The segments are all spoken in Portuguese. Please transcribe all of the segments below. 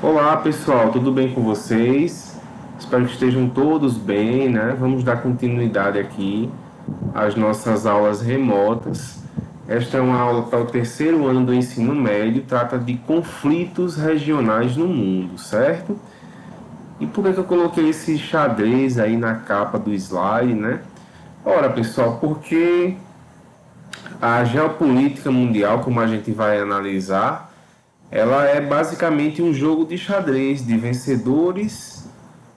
Olá pessoal, tudo bem com vocês? Espero que estejam todos bem, né? Vamos dar continuidade aqui às nossas aulas remotas. Esta é uma aula para o terceiro ano do ensino médio, trata de conflitos regionais no mundo, certo? E por que eu coloquei esse xadrez aí na capa do slide, né? Ora pessoal, porque a geopolítica mundial, como a gente vai analisar, ela é basicamente um jogo de xadrez de vencedores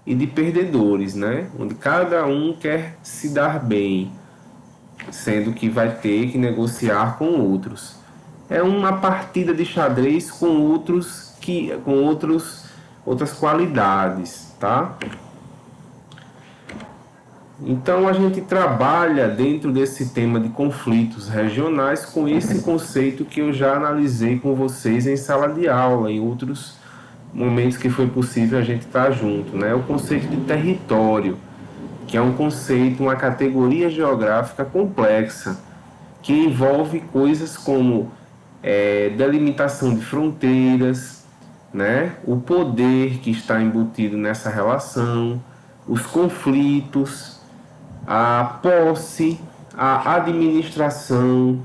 e de perdedores, né? Onde cada um quer se dar bem, sendo que vai ter que negociar com outros. É uma partida de xadrez com outras qualidades, tá? Então a gente trabalha dentro desse tema de conflitos regionais com esse conceito que eu já analisei com vocês em sala de aula, em outros momentos que foi possível a gente estar junto, né? O conceito de território, que é um conceito, uma categoria geográfica complexa, que envolve coisas como delimitação de fronteiras, né? O poder que está embutido nessa relação, os conflitos, a posse, a administração.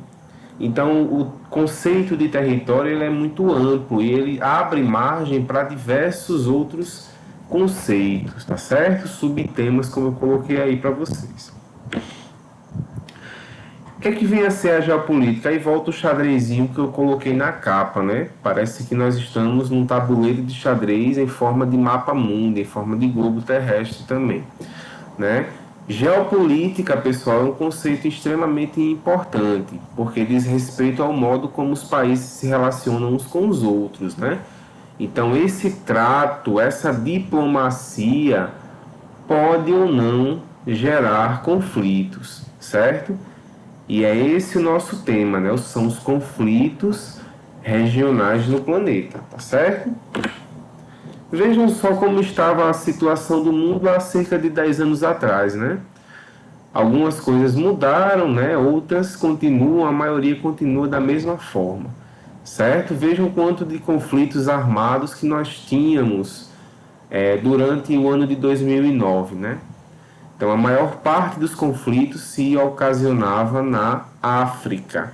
Então, o conceito de território ele é muito amplo e ele abre margem para diversos outros conceitos, tá certo? Subtemas, como eu coloquei aí para vocês. O que é que vem a ser a geopolítica? Aí volta o xadrezinho que eu coloquei na capa, né? Parece que nós estamos num tabuleiro de xadrez em forma de mapa mundo, em forma de globo terrestre também, né? Geopolítica, pessoal, é um conceito extremamente importante, porque diz respeito ao modo como os países se relacionam uns com os outros, né? Então, esse trato, essa diplomacia pode ou não gerar conflitos, certo? E é esse o nosso tema, né? São os conflitos regionais no planeta, tá certo? Vejam só como estava a situação do mundo há cerca de 10 anos atrás, né? Algumas coisas mudaram, né? Outras continuam, a maioria continua da mesma forma, certo? Vejam quanto de conflitos armados que nós tínhamos durante o ano de 2009, né? Então, a maior parte dos conflitos se ocasionava na África,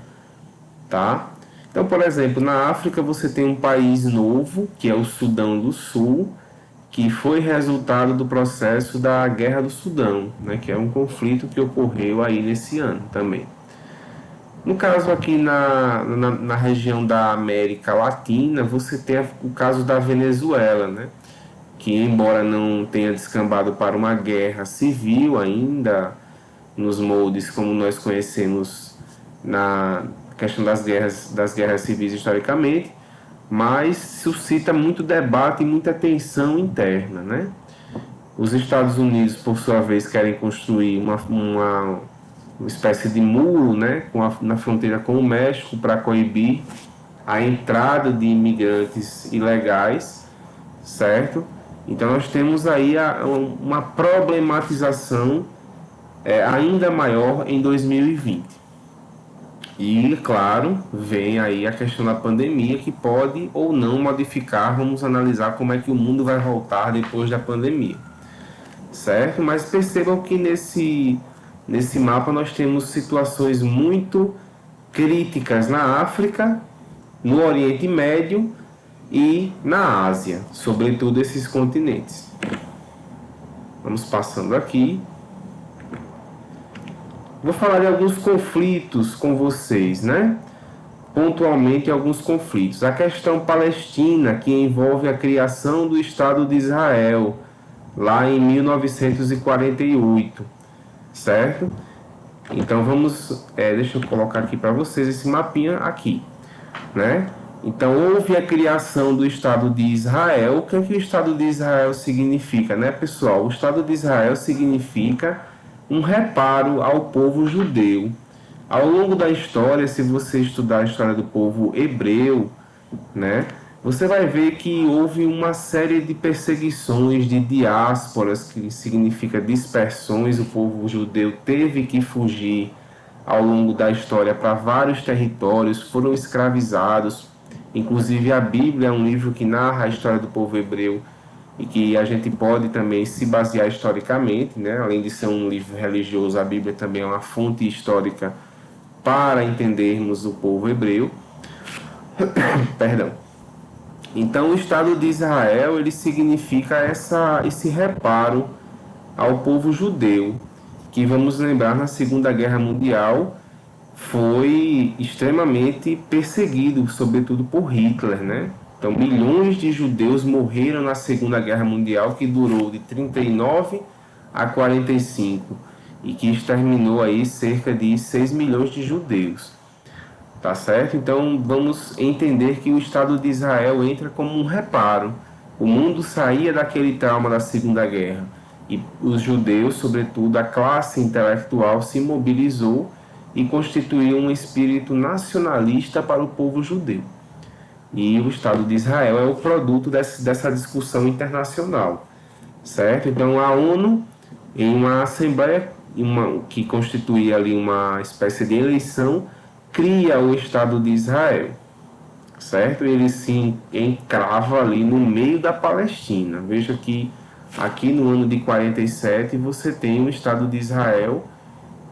tá? Então, por exemplo, na África você tem um país novo, que é o Sudão do Sul, que foi resultado do processo da Guerra do Sudão, né, que é um conflito que ocorreu aí nesse ano também. No caso aqui na região da América Latina, você tem o caso da Venezuela, né, que embora não tenha descambado para uma guerra civil ainda, nos moldes como nós conhecemos na questão das guerras civis historicamente, mas suscita muito debate e muita tensão interna, né? Os Estados Unidos, por sua vez, querem construir uma espécie de muro, né, na fronteira com o México para coibir a entrada de imigrantes ilegais, certo? Então nós temos aí uma problematização ainda maior em 2020. E, claro, vem aí a questão da pandemia que pode ou não modificar. Vamos analisar como é que o mundo vai voltar depois da pandemia, certo? Mas percebam que nesse mapa nós temos situações muito críticas na África, no Oriente Médio e na Ásia, sobretudo esses continentes. Vamos passando aqui. Vou falar de alguns conflitos com vocês, né? Pontualmente alguns conflitos. A questão palestina, que envolve a criação do Estado de Israel, lá em 1948, certo? Então deixa eu colocar aqui para vocês esse mapinha aqui, né? Então houve a criação do Estado de Israel. O que é que o Estado de Israel significa, né, pessoal? O Estado de Israel significa um reparo ao povo judeu. Ao longo da história, se você estudar a história do povo hebreu, né, você vai ver que houve uma série de perseguições, de diásporas, que significa dispersões. O povo judeu teve que fugir ao longo da história para vários territórios, foram escravizados Inclusive a Bíblia é um livro que narra a história do povo hebreu e que a gente pode também se basear historicamente, né? Além de ser um livro religioso, a Bíblia também é uma fonte histórica para entendermos o povo hebreu. Perdão. Então, o Estado de Israel ele significa esse reparo ao povo judeu, que vamos lembrar na Segunda Guerra Mundial foi extremamente perseguido, sobretudo por Hitler, né? Então, milhões de judeus morreram na Segunda Guerra Mundial, que durou de 39 a 45 e que exterminou aí cerca de 6 milhões de judeus. Tá certo? Então vamos entender que o Estado de Israel entra como um reparo. O mundo saía daquele trauma da Segunda Guerra e os judeus, sobretudo a classe intelectual, se mobilizou e constituiu um espírito nacionalista para o povo judeu. E o Estado de Israel é o produto dessa discussão internacional, certo? Então a ONU, em uma assembleia que constituía ali uma espécie de eleição, cria o Estado de Israel, certo? Ele se encrava ali no meio da Palestina. Veja que aqui no ano de 47 você tem o Estado de Israel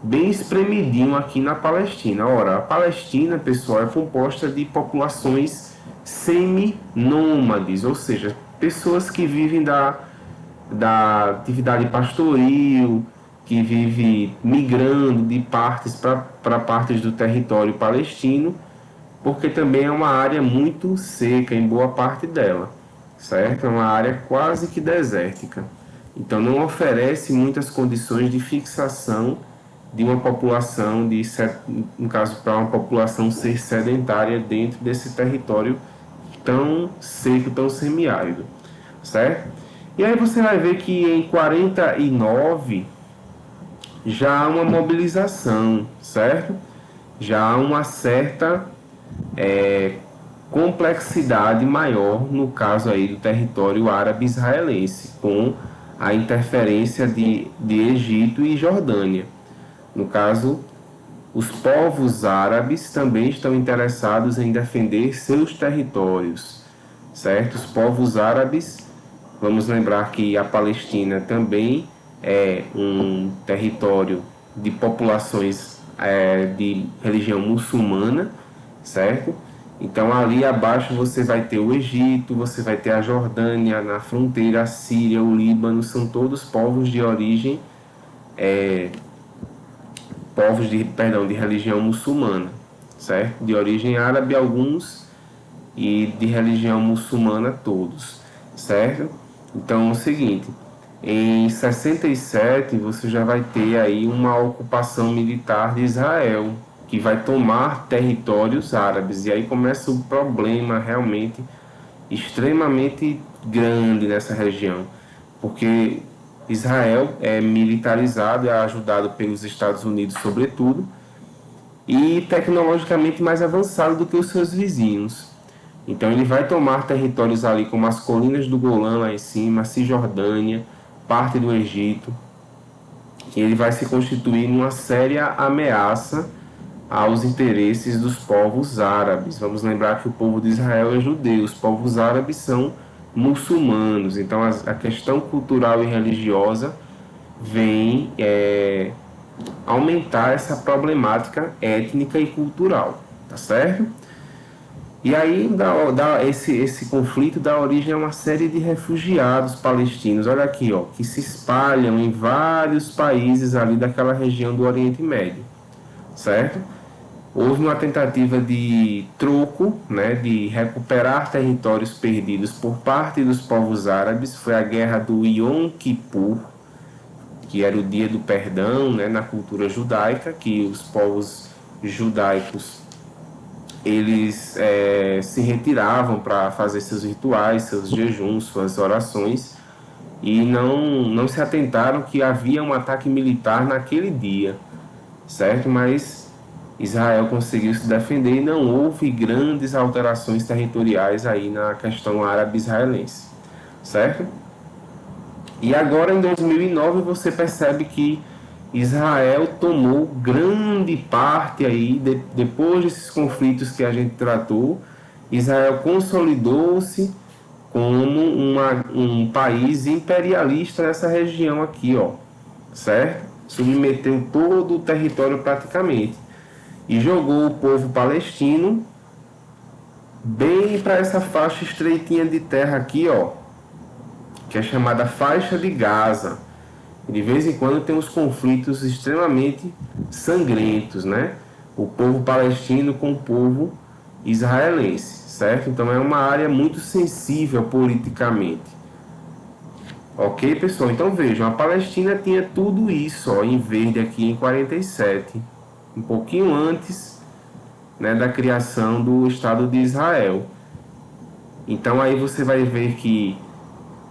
bem espremidinho aqui na Palestina. Ora, a Palestina, pessoal, é composta de populações semi-nômades, ou seja, pessoas que vivem da atividade pastoril, que vive migrando de partes para partes do território palestino, porque também é uma área muito seca em boa parte dela, certo? É uma área quase que desértica. Então não oferece muitas condições de fixação de uma população, no caso para uma população ser sedentária dentro desse território tão seco, tão semiárido, certo? E aí você vai ver que em 49 já há uma mobilização, certo? Já há uma certa complexidade maior no caso aí do território árabe israelense, com a interferência de Egito e Jordânia. No caso, os povos árabes também estão interessados em defender seus territórios, certo? Os povos árabes, vamos lembrar que a Palestina também é um território de populações de religião muçulmana, certo? Então ali abaixo você vai ter o Egito, você vai ter a Jordânia, na fronteira a Síria, o Líbano, são todos povos de origem, de religião muçulmana, certo? De origem árabe alguns e de religião muçulmana todos, certo? Então é o seguinte, em 67 você já vai ter aí uma ocupação militar de Israel, que vai tomar territórios árabes, e aí começa o problema realmente extremamente grande nessa região, porque Israel é militarizado, é ajudado pelos Estados Unidos sobretudo, e tecnologicamente mais avançado do que os seus vizinhos. Então ele vai tomar territórios ali como as colinas do Golã lá em cima, a Cisjordânia, parte do Egito, e ele vai se constituir numa séria ameaça aos interesses dos povos árabes. Vamos lembrar que o povo de Israel é judeu, os povos árabes são muçulmanos, então a questão cultural e religiosa vem aumentar essa problemática étnica e cultural, tá certo? E aí esse conflito dá origem a uma série de refugiados palestinos, olha aqui, ó, que se espalham em vários países ali daquela região do Oriente Médio, certo? Houve uma tentativa de troco, né, de recuperar territórios perdidos por parte dos povos árabes. Foi a guerra do Yom Kippur, que era o dia do perdão, né, na cultura judaica, que os povos judaicos eles se retiravam para fazer seus rituais, seus jejuns, suas orações, e não se atentaram que havia um ataque militar naquele dia, certo? Mas Israel conseguiu se defender e não houve grandes alterações territoriais aí na questão árabe-israelense, certo? E agora em 2009 você percebe que Israel tomou grande parte aí, depois desses conflitos que a gente tratou, Israel consolidou-se como um país imperialista nessa região aqui, ó, certo? Submeteu todo o território praticamente e jogou o povo palestino bem para essa faixa estreitinha de terra aqui, ó, que é chamada faixa de Gaza. E de vez em quando tem uns conflitos extremamente sangrentos, né? O povo palestino com o povo israelense, certo? Então é uma área muito sensível politicamente. Ok, pessoal? Então vejam, a Palestina tinha tudo isso, ó, em verde aqui em 47, um pouquinho antes, né, da criação do Estado de Israel. Então aí você vai ver que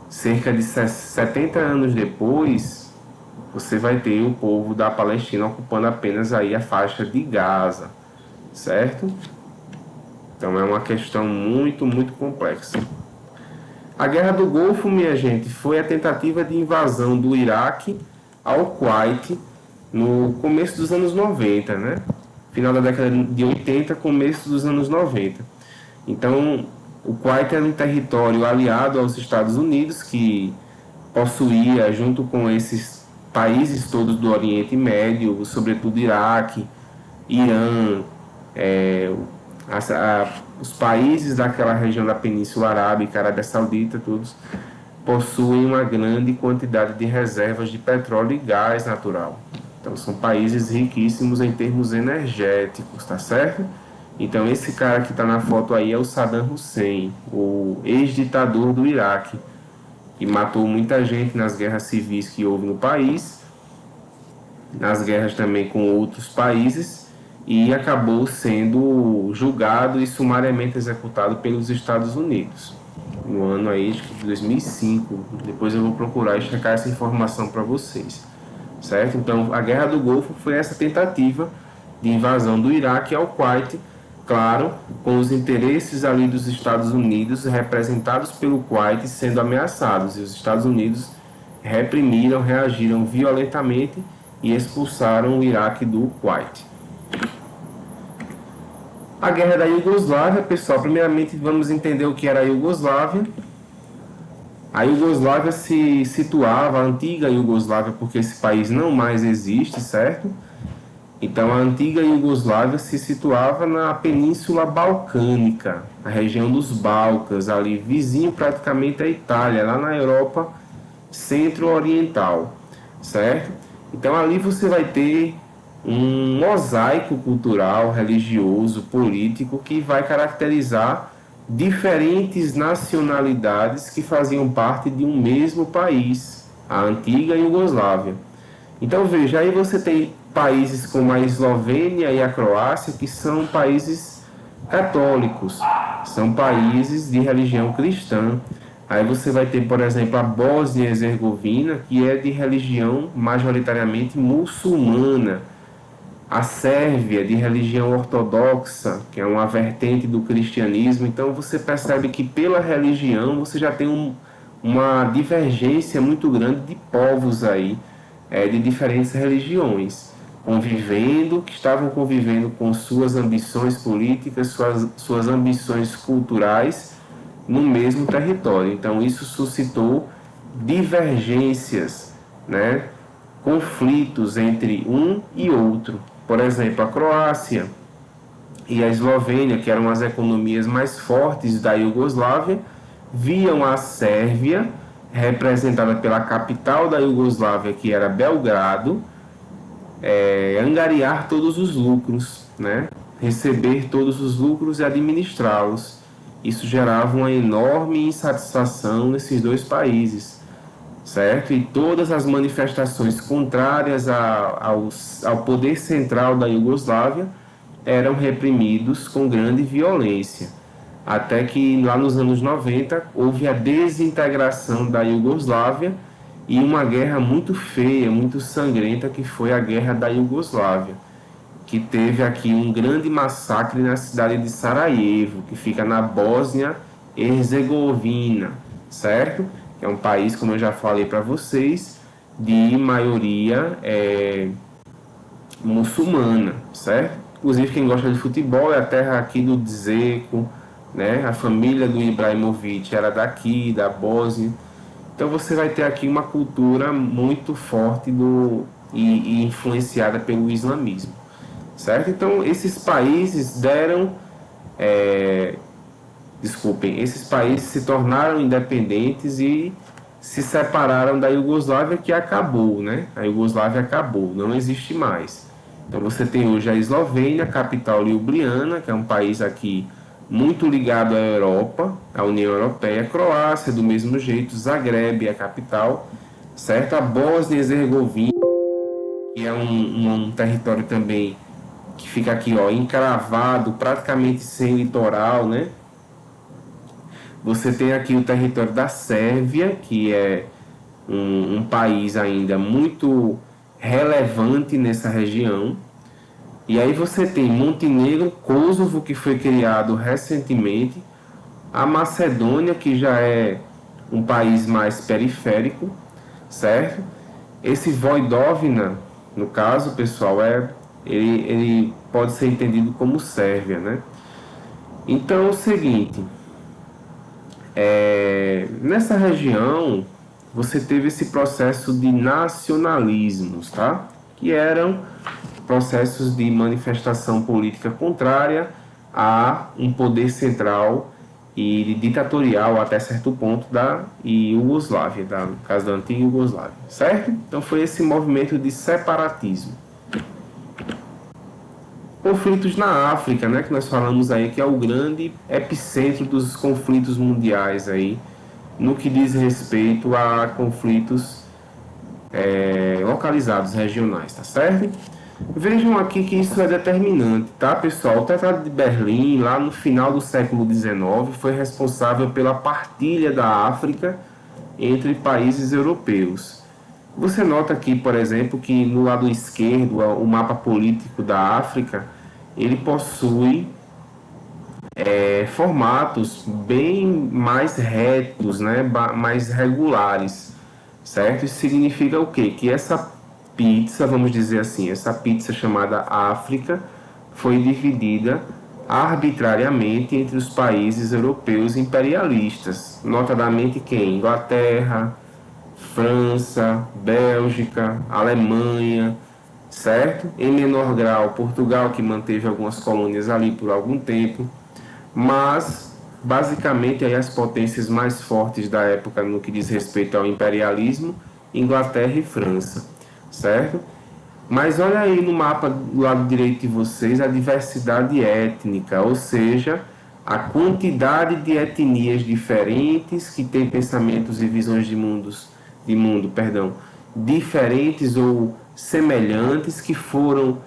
cerca de 70 anos depois, você vai ter o povo da Palestina ocupando apenas aí a faixa de Gaza, certo? Então é uma questão muito, muito complexa. A Guerra do Golfo, minha gente, foi a tentativa de invasão do Iraque ao Kuwait no começo dos anos 90, né? Final da década de 80, começo dos anos 90. Então, o Kuwait era um território aliado aos Estados Unidos que possuía, junto com esses países todos do Oriente Médio, sobretudo Iraque, Irã, é, os países daquela região da Península Arábica, Arábia Saudita, todos possuem uma grande quantidade de reservas de petróleo e gás natural. Então são países riquíssimos em termos energéticos, tá certo? Então esse cara que está na foto aí é o Saddam Hussein, o ex-ditador do Iraque, que matou muita gente nas guerras civis que houve no país, nas guerras também com outros países, e acabou sendo julgado e sumariamente executado pelos Estados Unidos no ano aí de 2005. Depois eu vou procurar e checar essa informação para vocês, certo? Então a Guerra do Golfo foi essa tentativa de invasão do Iraque ao Kuwait, claro, com os interesses ali dos Estados Unidos representados pelo Kuwait sendo ameaçados, e os Estados Unidos reprimiram, reagiram violentamente e expulsaram o Iraque do Kuwait. A Guerra da Iugoslávia, pessoal, primeiramente vamos entender o que era a Iugoslávia. A Iugoslávia se situava, a antiga Iugoslávia, porque esse país não mais existe, certo? Então a antiga Iugoslávia se situava na Península Balcânica, a região dos Balcãs, ali vizinho praticamente à Itália, lá na Europa centro-oriental, certo? Então ali você vai ter um mosaico cultural, religioso, político que vai caracterizar diferentes nacionalidades que faziam parte de um mesmo país, a antiga Iugoslávia. Então veja, aí você tem países como a Eslovênia e a Croácia, que são países católicos, são países de religião cristã. Aí você vai ter, por exemplo, a Bósnia e Herzegovina, que é de religião majoritariamente muçulmana. A Sérvia, de religião ortodoxa, que é uma vertente do cristianismo. Então você percebe que pela religião você já tem uma divergência muito grande de povos aí, de diferentes religiões, convivendo, que estavam convivendo com suas ambições políticas, suas ambições culturais no mesmo território. Então isso suscitou divergências, né? Conflitos entre um e outro. Por exemplo, a Croácia e a Eslovênia, que eram as economias mais fortes da Iugoslávia, viam a Sérvia, representada pela capital da Iugoslávia, que era Belgrado, angariar todos os lucros, né? Receber todos os lucros e administrá-los. Isso gerava uma enorme insatisfação nesses dois países, certo? E todas as manifestações contrárias ao poder central da Iugoslávia eram reprimidos com grande violência. Até que lá nos anos 90 houve a desintegração da Iugoslávia e uma guerra muito feia, muito sangrenta, que foi a Guerra da Iugoslávia, que teve aqui um grande massacre na cidade de Sarajevo, que fica na Bósnia e Herzegovina, certo? Que é um país, como eu já falei para vocês, de maioria muçulmana, certo? Inclusive quem gosta de futebol é a terra aqui do Dzeko, né? A família do Ibrahimovic era daqui, da Bósnia. Então você vai ter aqui uma cultura muito forte e influenciada pelo islamismo, certo? Então esses países deram, desculpem, esses países se tornaram independentes e se separaram da Iugoslávia, que acabou, né? A Iugoslávia acabou, não existe mais. Então você tem hoje a Eslovênia, capital Ljubljana, que é um país aqui muito ligado à Europa, à União Europeia, Croácia do mesmo jeito, Zagreb é a capital, certo? A Bósnia e Herzegovina, que é um território também que fica aqui, ó, encravado, praticamente sem litoral, né? Você tem aqui o território da Sérvia, que é um país ainda muito relevante nessa região. E aí você tem Montenegro, Kosovo, que foi criado recentemente, a Macedônia, que já é um país mais periférico, certo? Esse Vojvodina, no caso, pessoal, ele pode ser entendido como Sérvia, né? Então é o seguinte, nessa região você teve esse processo de nacionalismos, tá? Que eram processos de manifestação política contrária a um poder central e ditatorial até certo ponto da Iugoslávia, no caso da antiga Iugoslávia, certo? Então foi esse movimento de separatismo. Conflitos na África, né, que nós falamos aí que é o grande epicentro dos conflitos mundiais aí, no que diz respeito a conflitos localizados, regionais, tá certo? Vejam aqui que isso é determinante, tá, pessoal? O Tratado de Berlim, lá no final do século XIX, foi responsável pela partilha da África entre países europeus. Você nota aqui, por exemplo, que no lado esquerdo, o mapa político da África, ele possui formatos bem mais retos, né, mais regulares, certo? Isso significa o quê? Que essa pizza, vamos dizer assim, essa pizza chamada África, foi dividida arbitrariamente entre os países europeus imperialistas, notadamente quem? Inglaterra, França, Bélgica, Alemanha, certo? Em menor grau, Portugal, que manteve algumas colônias ali por algum tempo, mas basicamente aí as potências mais fortes da época no que diz respeito ao imperialismo, Inglaterra e França, certo? Mas olha aí no mapa do lado direito de vocês a diversidade étnica, ou seja, a quantidade de etnias diferentes que têm pensamentos e visões de mundo, perdão, diferentes ou semelhantes que foram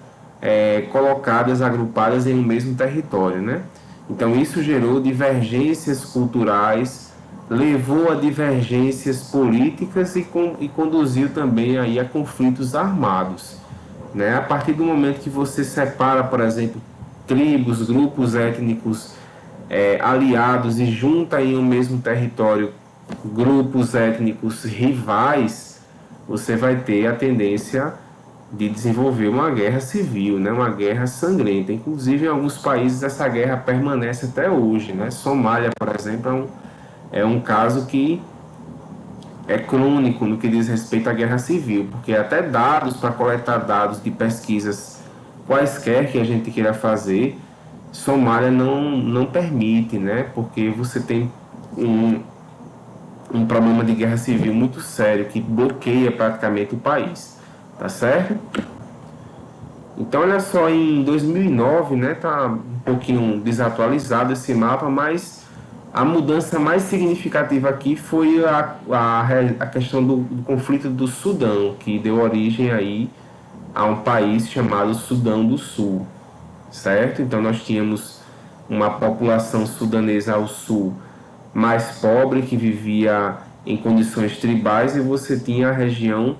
colocadas, agrupadas em um mesmo território, né? Então isso gerou divergências culturais, levou a divergências políticas e conduziu também aí a conflitos armados, né? A partir do momento que você separa, por exemplo, tribos, grupos étnicos aliados e junta em um mesmo território grupos étnicos rivais, você vai ter a tendência de desenvolver uma guerra civil, né? Uma guerra sangrenta. Inclusive, em alguns países, essa guerra permanece até hoje, né? Somália, por exemplo, é um caso que é crônico no que diz respeito à guerra civil, porque até dados para coletar dados de pesquisas quaisquer que a gente queira fazer, Somália não permite, né? Porque você tem um problema de guerra civil muito sério que bloqueia praticamente o país, tá certo? Então, olha só, em 2009, né, tá um pouquinho desatualizado esse mapa, mas a mudança mais significativa aqui foi a questão do conflito do Sudão, que deu origem aí a um país chamado Sudão do Sul, certo? Então, nós tínhamos uma população sudanesa ao sul mais pobre, que vivia em condições tribais, e você tinha a região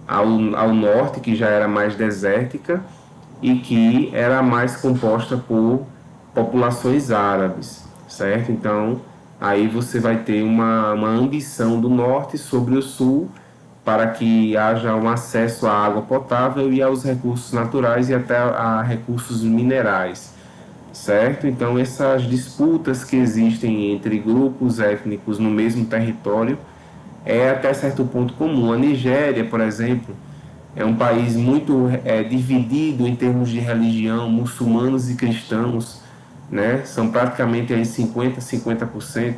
ao norte, que já era mais desértica, e que era mais composta por populações árabes, certo? Então, aí você vai ter uma ambição do norte sobre o sul para que haja um acesso à água potável e aos recursos naturais e até a recursos minerais, certo? Então, essas disputas que existem entre grupos étnicos no mesmo território é até certo ponto comum. A Nigéria, por exemplo, é um país muito dividido em termos de religião, muçulmanos e cristãos, né? São praticamente aí 50%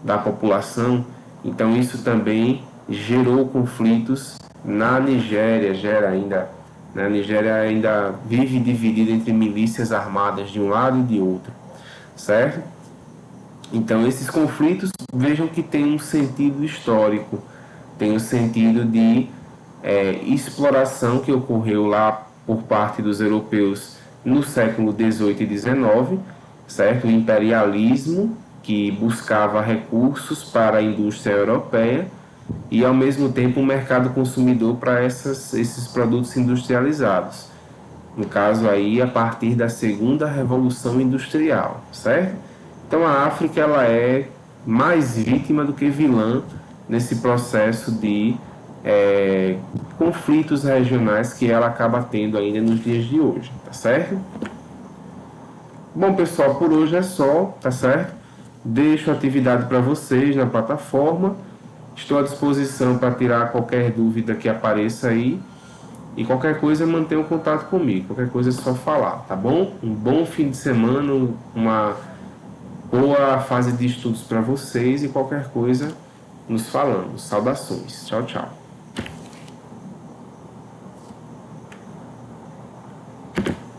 da população. Então isso também gerou conflitos na Nigéria, gera ainda, né? A Nigéria ainda vive dividida entre milícias armadas de um lado e de outro, certo? Então esses conflitos, vejam que tem um sentido histórico, tem um sentido de exploração que ocorreu lá por parte dos europeus no século XVIII e XIX, certo? O imperialismo que buscava recursos para a indústria europeia e, ao mesmo tempo, um mercado consumidor para esses produtos industrializados. No caso aí, a partir da segunda revolução industrial, certo? Então a África ela é mais vítima do que vilã nesse processo de é, conflitos regionais que ela acaba tendo ainda nos dias de hoje, tá certo? Bom, pessoal, por hoje é só, tá certo? Deixo a atividade para vocês na plataforma. Estou à disposição para tirar qualquer dúvida que apareça aí. E qualquer coisa, mantenha um contato comigo. Qualquer coisa é só falar, tá bom? Um bom fim de semana, uma boa fase de estudos para vocês e qualquer coisa nos falamos. Saudações. Tchau, tchau.